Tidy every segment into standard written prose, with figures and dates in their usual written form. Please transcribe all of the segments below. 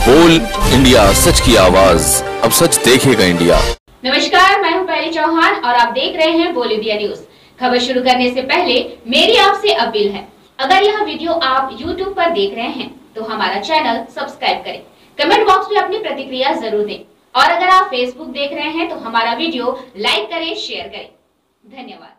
बोल इंडिया, सच की आवाज, अब सच देखेगा इंडिया। नमस्कार, मैं हूं पहली चौहान और आप देख रहे हैं बोल इंडिया न्यूज। खबर शुरू करने से पहले मेरी आपसे अपील है, अगर यह वीडियो आप YouTube पर देख रहे हैं तो हमारा चैनल सब्सक्राइब करें, कमेंट बॉक्स में अपनी प्रतिक्रिया जरूर दें और अगर आप Facebook देख रहे हैं तो हमारा वीडियो लाइक करें, शेयर करें। धन्यवाद।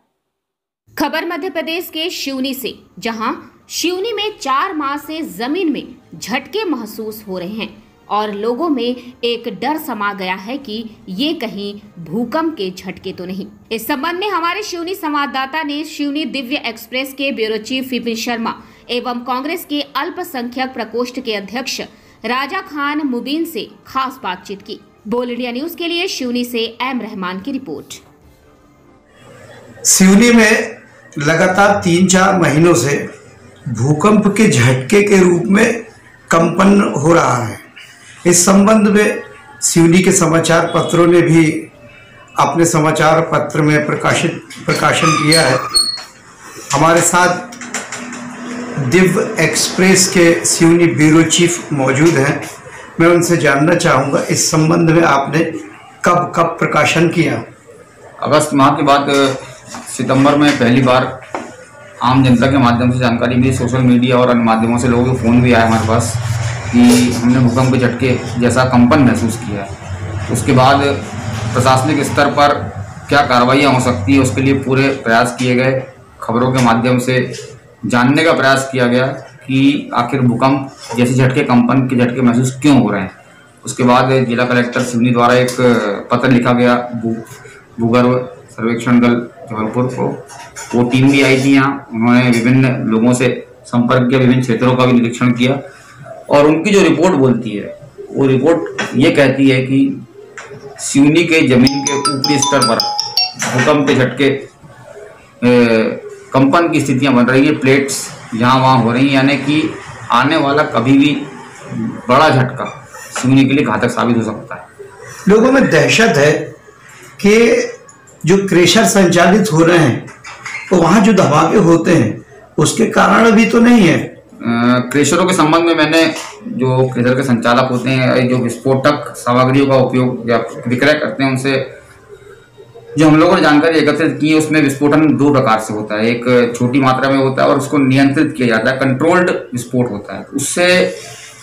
खबर मध्य प्रदेश के सिवनी से, जहां सिवनी में 4 माह से जमीन में झटके महसूस हो रहे हैं और लोगों में एक डर समा गया है कि ये कहीं भूकंप के झटके तो नहीं। इस संबंध में हमारे सिवनी संवाददाता ने सिवनी दिव्य एक्सप्रेस के ब्यूरो चीफ विपिन शर्मा एवं कांग्रेस के अल्पसंख्यक प्रकोष्ठ के अध्यक्ष राजा खान मुबीन से खास बातचीत की। बोल इंडिया न्यूज के लिए सिवनी से एम रहमान की रिपोर्ट। सिवनी में लगातार 3-4 महीनों से भूकंप के झटके के रूप में कंपन हो रहा है। इस संबंध में सिवनी के समाचार पत्रों ने भी अपने समाचार पत्र में प्रकाशन किया है। हमारे साथ दिव्य एक्सप्रेस के सिवनी ब्यूरो चीफ मौजूद हैं। मैं उनसे जानना चाहूँगा इस संबंध में आपने कब प्रकाशन किया? अगस्त माह के बाद सितंबर में पहली बार आम जनता के माध्यम से जानकारी मिली, सोशल मीडिया और अन्य माध्यमों से लोगों के फ़ोन भी आए हमारे पास कि हमने भूकंप के झटके जैसा कंपन महसूस किया है। उसके बाद प्रशासनिक स्तर पर क्या कार्रवाइयाँ हो सकती है उसके लिए पूरे प्रयास किए गए। खबरों के माध्यम से जानने का प्रयास किया गया कि आखिर भूकंप जैसे झटके, कंपन के झटके महसूस क्यों हो रहे हैं। उसके बाद जिला कलेक्टर सिवनी द्वारा एक पत्र लिखा गया भूगर्भ सर्वेक्षण दल जबलपुर को। वो टीम भी आई थी यहाँ, उन्होंने विभिन्न लोगों से संपर्क किया, विभिन्न क्षेत्रों का भी निरीक्षण किया और उनकी जो रिपोर्ट बोलती है वो रिपोर्ट ये कहती है कि सिवनी के जमीन के ऊपरी स्तर पर भूकंप के झटके, कंपन की स्थितियां बन रही है, प्लेट्स यहाँ वहाँ हो रही हैं, यानी कि आने वाला कभी भी बड़ा झटका सिवनी के लिए घातक साबित हो सकता है। लोगों में दहशत है कि जो क्रेशर संचालित हो रहे हैं तो वहाँ जो धमाके होते हैं उसके कारण भी तो नहीं है। क्रेशरों के संबंध में मैंने जो क्रेशर के संचालक होते हैं, जो विस्फोटक सामग्रियों का उपयोग या विक्रय करते हैं, उनसे जो हम लोगों ने जानकारी एकत्रित की है उसमें विस्फोटन 2 प्रकार से होता है। एक छोटी मात्रा में होता है और उसको नियंत्रित किया जाता है, कंट्रोल्ड विस्फोट होता है, उससे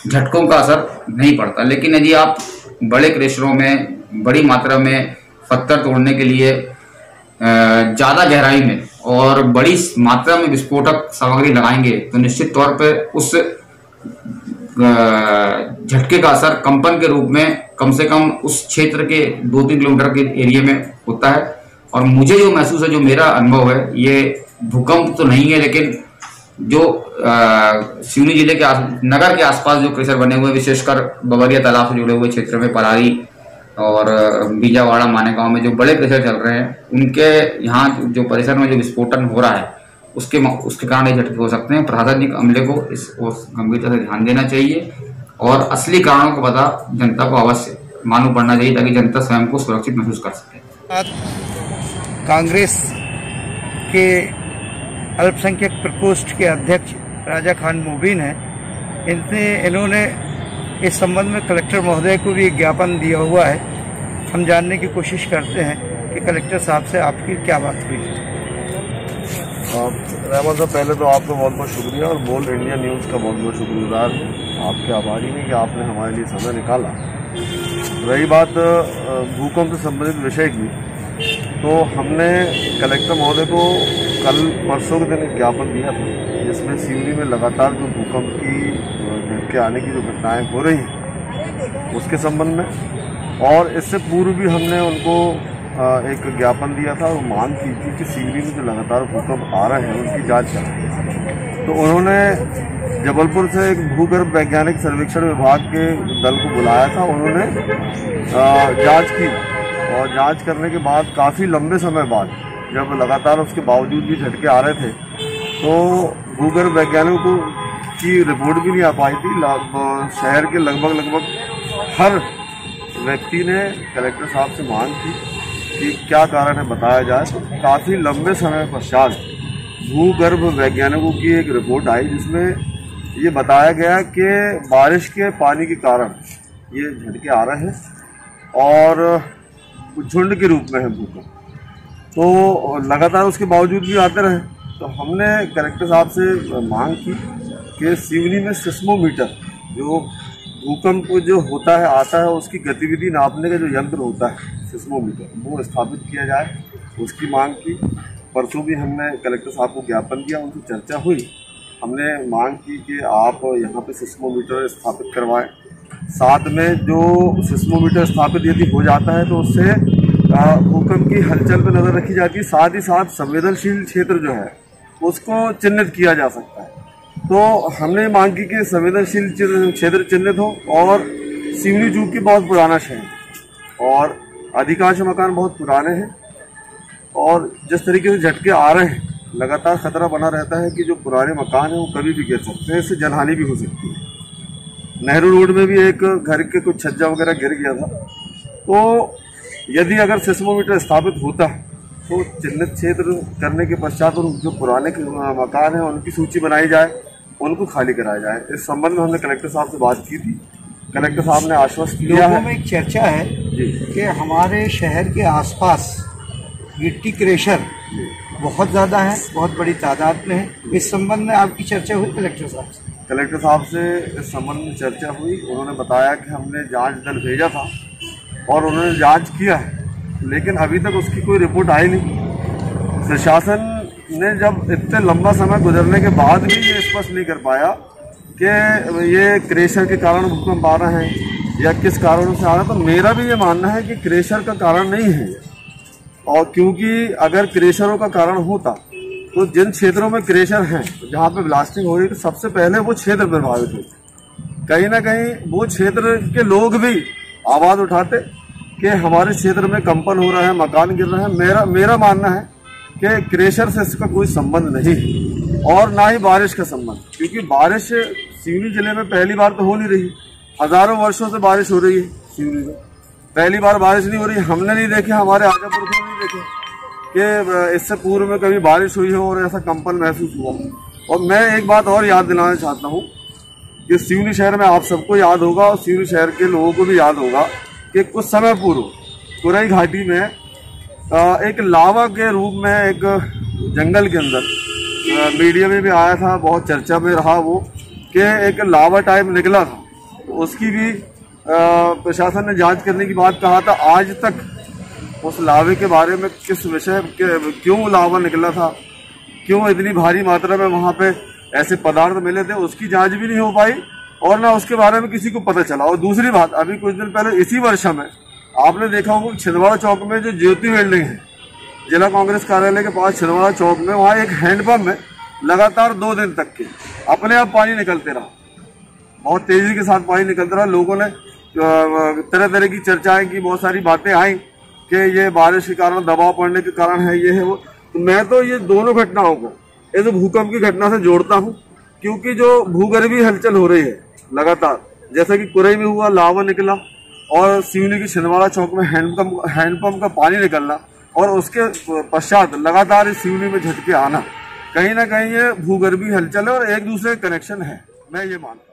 झटकों का असर नहीं पड़ता। लेकिन यदि आप बड़े क्रेशरों में बड़ी मात्रा में पत्थर तोड़ने के लिए ज़्यादा गहराई में और बड़ी मात्रा में विस्फोटक सामग्री लगाएंगे तो निश्चित तौर पर उस झटके का असर कंपन के रूप में कम से कम उस क्षेत्र के 2-3 किलोमीटर के एरिया में होता है। और मुझे जो महसूस है, जो मेरा अनुभव है, ये भूकंप तो नहीं है, लेकिन जो सिवनी जिले के नगर के आसपास जो क्रेशर बने हुए, विशेषकर बबरिया तालाब से जुड़े हुए क्षेत्र में परारी और बीजावाड़ा मानेगांव में जो बड़े क्रेशर चल रहे हैं, उनके यहाँ जो परिसर में जो विस्फोटन हो रहा है उसके कारण ये झटके हो सकते हैं। प्रशासनिक अमले को इस ओर गंभीरता से ध्यान देना चाहिए और असली कारणों को पता जनता को अवश्य मालूम पड़ना चाहिए ताकि जनता स्वयं को सुरक्षित महसूस कर सके। कांग्रेस के अल्पसंख्यक प्रकोष्ठ के अध्यक्ष राजा खान मुबीन हैं। इन्होंने इस संबंध में कलेक्टर महोदय को भी एक ज्ञापन दिया हुआ है। हम जानने की कोशिश करते हैं कि कलेक्टर साहब से आपकी क्या बात हुई। रहमान साहब, पहले तो आपका बहुत बहुत शुक्रिया और बोल इंडिया न्यूज़ का बहुत बहुत शुक्रगुजार हूँ। आपके आभारी हैं कि आपने हमारे लिए समय निकाला। रही बात भूकंप से संबंधित विषय की, तो हमने कलेक्टर महोदय को कल परसों के दिन एक ज्ञापन दिया था जिसमें सिवनी में लगातार जो भूकंप की झटके आने की जो घटनाएं हो रही हैं उसके संबंध में, और इससे पूर्व भी हमने उनको एक ज्ञापन दिया था और मांग की थी कि सिवनी में जो लगातार भूकंप आ रहे हैं उनकी जांच करें। तो उन्होंने जबलपुर से एक भूगर्भ वैज्ञानिक सर्वेक्षण विभाग के दल को बुलाया था। उन्होंने जांच की और जांच करने के बाद काफ़ी लंबे समय बाद जब लगातार उसके बावजूद भी झटके आ रहे थे तो भूगर्भ वैज्ञानिकों की रिपोर्ट भी नहीं आ पाई थी। शहर के लगभग हर व्यक्ति ने कलेक्टर साहब से मांग की कि क्या कारण है बताया जाए। तो काफ़ी लंबे समय पश्चात भूगर्भ वैज्ञानिकों की एक रिपोर्ट आई जिसमें ये बताया गया कि बारिश के पानी के कारण ये झटके आ रहे हैं और झुंड के रूप में है भूकंप। तो लगातार उसके बावजूद भी आते रहे, तो हमने कलेक्टर साहब से मांग की कि सिवनी में सिस्मोमीटर, जो भूकंप जो होता है आता है उसकी गतिविधि नापने का जो यंत्र होता है सिस्मोमीटर, वो स्थापित किया जाए, उसकी मांग की। परसों भी हमने कलेक्टर साहब को ज्ञापन दिया, उनसे चर्चा हुई। हमने मांग की कि आप यहाँ पे सिस्मोमीटर स्थापित करवाएं। साथ में जो सिस्मोमीटर स्थापित यदि हो जाता है तो उससे भूकंप की हलचल पर नज़र रखी जाती है, साथ ही साथ संवेदनशील क्षेत्र जो है उसको चिन्हित किया जा सकता है। तो हमने मांग की कि संवेदनशील क्षेत्र चिन्हित हो, और सिवनी जू की बहुत पुराना शहर और अधिकांश मकान बहुत पुराने हैं, और जिस तरीके से झटके आ रहे हैं लगातार खतरा बना रहता है कि जो पुराने मकान हैं वो कभी भी गिर सकते हैं, इससे जनहानि भी हो सकती है। नेहरू रोड में भी एक घर के कुछ छज्जा वगैरह गिर गया था। तो यदि अगर सिस्मोमीटर स्थापित होता है तो चिन्हित क्षेत्र करने के पश्चात उन जो पुराने मकान हैं उनकी सूची बनाई जाए, उनको खाली कराया जाए। इस संबंध में हमने कलेक्टर साहब से बात की थी। कलेक्टर साहब ने आश्वस्त किया है। लोगों में एक चर्चा है कि हमारे शहर के आसपास गिट्टी क्रेशर बहुत ज़्यादा है, बहुत बड़ी तादाद में है। इस संबंध में आपकी चर्चा हुई कलेक्टर साहब से? कलेक्टर साहब से इस संबंध में चर्चा हुई। उन्होंने बताया कि हमने जांच दल भेजा था और उन्होंने जांच किया है, लेकिन अभी तक उसकी कोई रिपोर्ट आई नहीं। प्रशासन ने जब इतने लंबा समय गुजरने के बाद भी ये स्पष्ट नहीं कर पाया कि ये क्रेशर के कारण भूकंप आ रहे हैं या किस कारणों से आ रहा है, तो मेरा भी ये मानना है कि क्रेशर का कारण नहीं है। और क्योंकि अगर क्रेशरों का कारण होता तो जिन क्षेत्रों में क्रेशर हैं, जहाँ पे ब्लास्टिंग हो रही है, तो सबसे पहले वो क्षेत्र प्रभावित होते। कहीं ना कहीं वो क्षेत्र के लोग भी आवाज़ उठाते कि हमारे क्षेत्र में कंपन हो रहा है, मकान गिर रहे हैं। मेरा मानना है कि क्रेशर से इसका कोई संबंध नहीं है, और ना ही बारिश का संबंध, क्योंकि बारिश सिवनी जिले में पहली बार तो हो नहीं रही। हजारों वर्षों से बारिश हो रही है सिवनी में, पहली बार बारिश नहीं हो रही। हमने नहीं देखे, हमारे आगे पुरखों ने नहीं देखे कि इससे पूर्व में कभी बारिश हुई हो और ऐसा कंपन महसूस हुआ। और मैं एक बात और याद दिलाना चाहता हूँ कि सिवनी शहर में आप सबको याद होगा और सिवनी शहर के लोगों को भी याद होगा कि कुछ समय पूर्व कुरई घाटी में एक लावा के रूप में एक जंगल के अंदर मीडिया में भी आया था, बहुत चर्चा में रहा वो, कि एक लावा टाइप निकला था। तो उसकी भी प्रशासन ने जांच करने की बात कहा था। आज तक उस लावे के बारे में किस विषय के क्यों लावा निकला था, क्यों इतनी भारी मात्रा में वहाँ पे ऐसे पदार्थ मिले थे, उसकी जांच भी नहीं हो पाई और ना उसके बारे में किसी को पता चला। और दूसरी बात, अभी कुछ दिन पहले इसी वर्षा में आपने देखा होगा छिंदवाड़ा चौक में जो ज्योति बिल्डिंग है, जिला कांग्रेस कार्यालय के पास छिंदवाड़ा चौक में, वहाँ एक हैंडपंप में लगातार 2 दिन तक के अपने आप पानी निकलते रहा, बहुत तेजी के साथ पानी निकलता रहा। लोगों ने तरह तरह की चर्चाएं की, बहुत सारी बातें आई कि ये बारिश के कारण, दबाव पड़ने के कारण है, ये है वो। तो मैं तो ये दोनों घटनाओं को इस भूकंप की घटना से जोड़ता हूँ, क्योंकि जो भूगर्भीय हलचल हो रही है लगातार, जैसा कि कुरई में हुआ लावा निकला और सिवनी की छिंदवाड़ा चौक में हैंडपंप का पानी निकलना, और उसके पश्चात लगातार इस सिवनी में झटके आना, कहीं ना कहीं ये भूगर्भीय हलचल है और एक दूसरे का कनेक्शन है, मैं ये मानता हूँ।